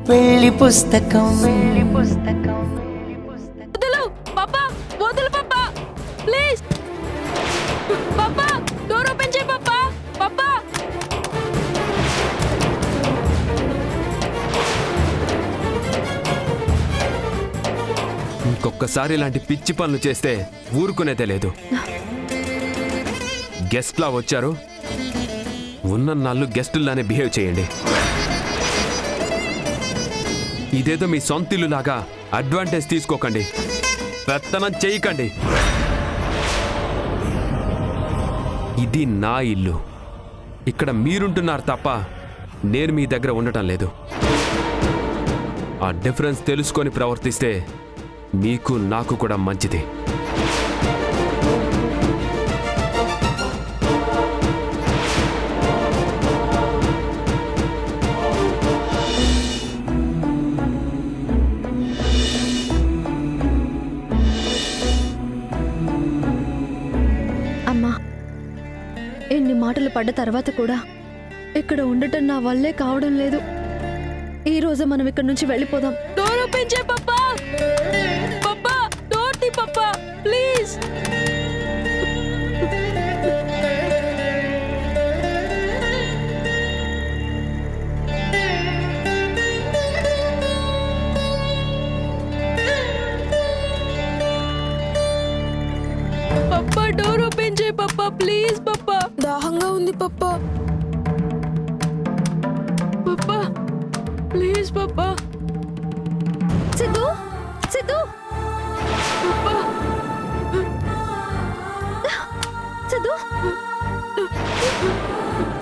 పెళ్లి పుస్తకం వదులు పాపా, వదులు పాపా, ప్లీజ్ పాపా, డోర్ ఓపెన్ చేయి పాపా, పాపా. ఇంకొకసారి ఇలాంటి పిచ్చి పనులు చేస్తే ఊరుకునేదే లేదు. గెస్ట్లా వచ్చారు, ఉన్న నాళ్ళు గెస్టుల్లానే బిహేవ్ చేయండి. ఇదేదో మీ సొంత ఇల్లులాగా అడ్వాంటేజ్ తీసుకోకండి, పెత్తనం చేయకండి. ఇది నా ఇల్లు, ఇక్కడ మీరుంటున్నారు తప్ప నేను మీ దగ్గర ఉండటం లేదు. ఆ డిఫరెన్స్ తెలుసుకొని ప్రవర్తిస్తే మీకు నాకు కూడా మంచిది. అమ్మా, ఎన్ని మాటలు పడ్డ తర్వాత కూడా ఇక్కడ ఉండటం నా వల్లే కావడం లేదు. ఈ రోజు మనం ఇక్కడ నుంచి వెళ్ళిపోదాం. డోర్ ఓపెన్ చేయి పాపా, పాపా, డోర్ తీ పాపా, ప్లీజ్. పప్పా, డోర్ ఓపెన్ చేయి పప్పా, ప్లీజ్ పప్పా. దాహంగా ఉంది పప్పా. పప్పా, ప్లీజ్ పప్పా. సిద్ధు, సిద్ధు, పప్పా, సిద్ధు,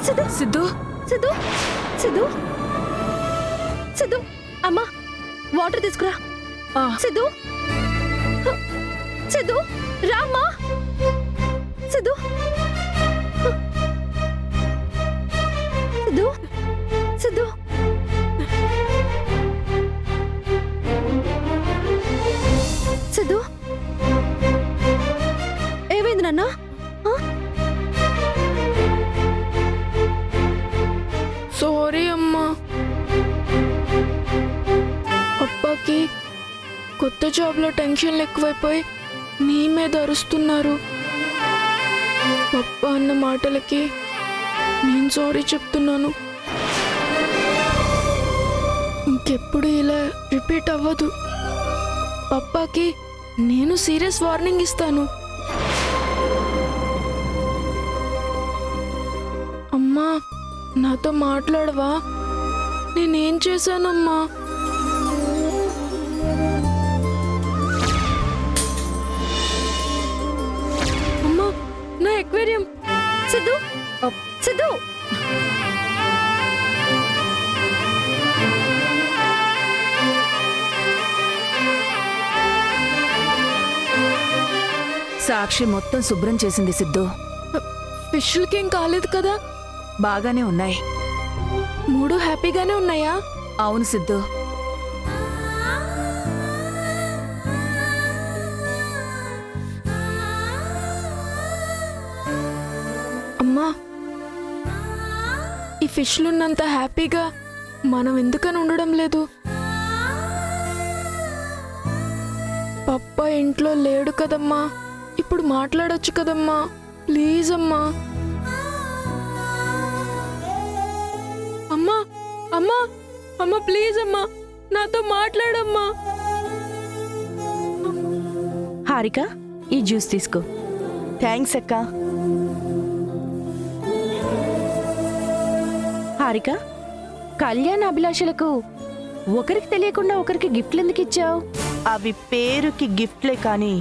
సిద్ధు, సిద్ధు, సిద్ధు, సిద్ధు, సిద్ధు. అమ్మా, వాటర్ తీసుకురా. ఆ, సిద్ధు, సిద్ధు, రామ్మా. సిద్ధు, సిద్ధు, సిద్ధు. సిద్ధు, ఏమైంది నాన్న? సారీ అమ్మా. అప్పాకి కొత్త జాబ్లో టెన్షన్లు ఎక్కువైపోయి నీ మీద అరుస్తున్నారు. పప్పా అన్న మాటలకి నేను సారీ చెప్తున్నాను. ఇంకెప్పుడు ఇలా రిపీట్ అవ్వదు. పప్పాకి నేను సీరియస్ వార్నింగ్ ఇస్తాను. అమ్మా, నాతో మాట్లాడవా? నేనేం చేశానమ్మా? అమ్మా, నా ఎక్వేరియం. సిద్ధు, సిద్ధు. సాక్షి మొత్తం శుభ్రం చేసింది సిద్ధు. ఫిష్లకేం కాలేదు కదా? బాగానే ఉన్నాయి. మూడు హ్యాపీగానే ఉన్నాయా? అవును సిద్ధు. అమ్మా, ఈ ఫిష్లున్నంత హ్యాపీగా మనం ఎందుకని ఉండడం లేదు? పప్ప ఇంట్లో లేడు కదమ్మా, ఇప్పుడు మాట్లాడొచ్చు కదమ్మా, ప్లీజ్ అమ్మా. అమ్మా, అమ్మా, అమ్మా, ప్లీజ్ అమ్మా, నాతో మాట్లాడమ్మా. హారిక, ఈ జ్యూస్ తీసుకో. థ్యాంక్స్ అక్క. హారిక, కళ్యాణ్ అభిలాషలకు ఒకరికి తెలియకుండా ఒకరికి గిఫ్ట్లు ఎందుకు ఇచ్చావు? అవి పేరుకి గిఫ్ట్లే కానీ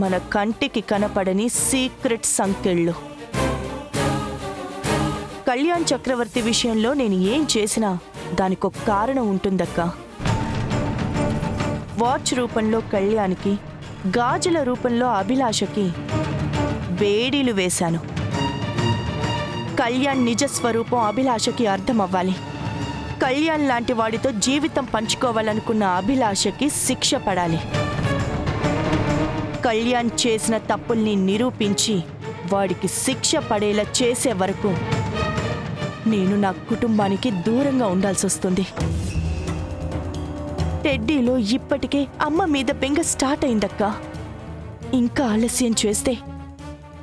మన కంటికి కనపడని సీక్రెట్ సంకెళ్ళు. కళ్యాణ్ చక్రవర్తి విషయంలో నేను ఏం చేసినా దానికొక కారణం ఉంటుందక్క. వాచ్ రూపంలో కళ్యాణ్కి, గాజుల రూపంలో అభిలాషకి వేడీలు వేశాను. కళ్యాణ్ నిజ స్వరూపం అభిలాషకి అర్థమవ్వాలి. కళ్యాణ్ లాంటి వాడితో జీవితం పంచుకోవాలనుకున్న అభిలాషకి శిక్ష పడాలి. కళ్యాణ్ చేసిన తప్పుల్ని నిరూపించి వాడికి శిక్ష పడేలా చేసే వరకు నేను నా కుటుంబానికి దూరంగా ఉండాల్సి వస్తుంది. టెడ్డీలో ఇప్పటికే అమ్మ మీద బెంగ స్టార్ట్ అయిందక్క. ఇంకా ఆలస్యం చేస్తే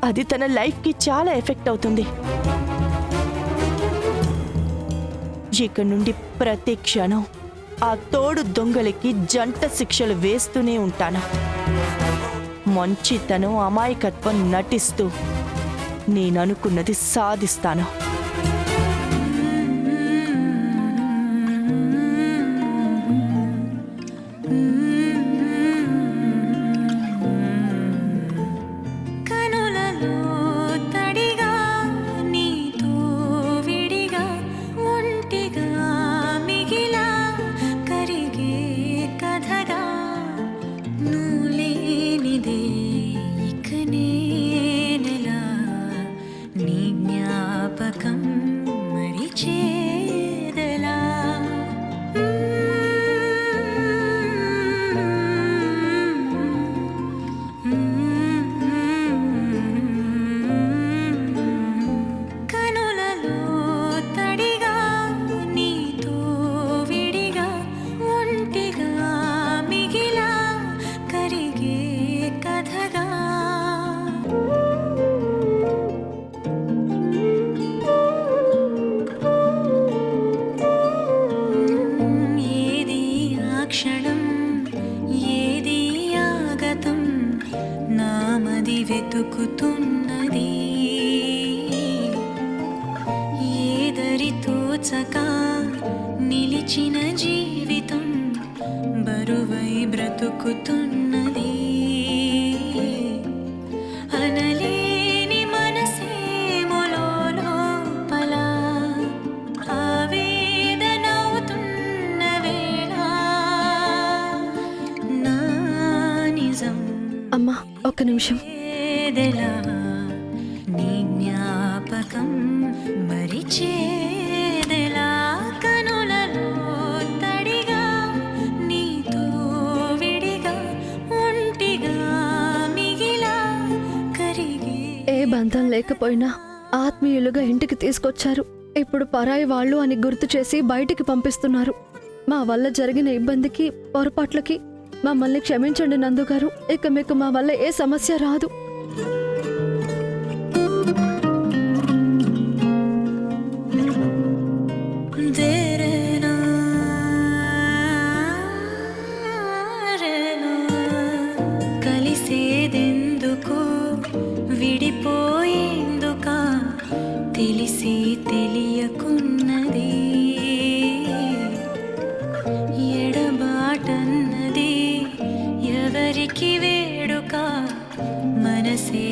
అది తన లైఫ్కి చాలా ఎఫెక్ట్ అవుతుంది. ఇక నుండి ప్రతి క్షణం ఆ తోడు దొంగలకి జంట శిక్షలు వేస్తూనే ఉంటాను. మంచితనం, అమాయకత్వం నటిస్తూ నేననుకున్నది సాధిస్తాను. వెతుకుతున్నది ఏదరి తోచక నిలిచిన జీవితం బరువై బ్రతుకుతున్నది అనలేని మనసేమో లోపల ఆవేదనవుతున్న వేళ నా నిజం. అమ్మా ఒక్క నిమిషం. నీ జ్ఞాపకం మరిచేదెలా కనులలో తడిగా నీతో విడిగా ఒంటిగా మిగిలా కరిగే. ఏ బంధం లేకపోయినా ఆత్మీయులుగా ఇంటికి తీసుకొచ్చారు. ఇప్పుడు పరాయి వాళ్ళు అని గుర్తు చేసి బయటికి పంపిస్తున్నారు. మా వల్ల జరిగిన ఇబ్బందికి, పొరపాట్లకి మమ్మల్ని క్షమించండి నందు గారు. ఇక మీకు మా వల్ల ఏ సమస్య రాదు. కలిసేదెందుకో విడిపోయేందుకా తెలిసి తెలియకున్నది ఎడబాటన్నది ఎవరికి వేడుక మనసే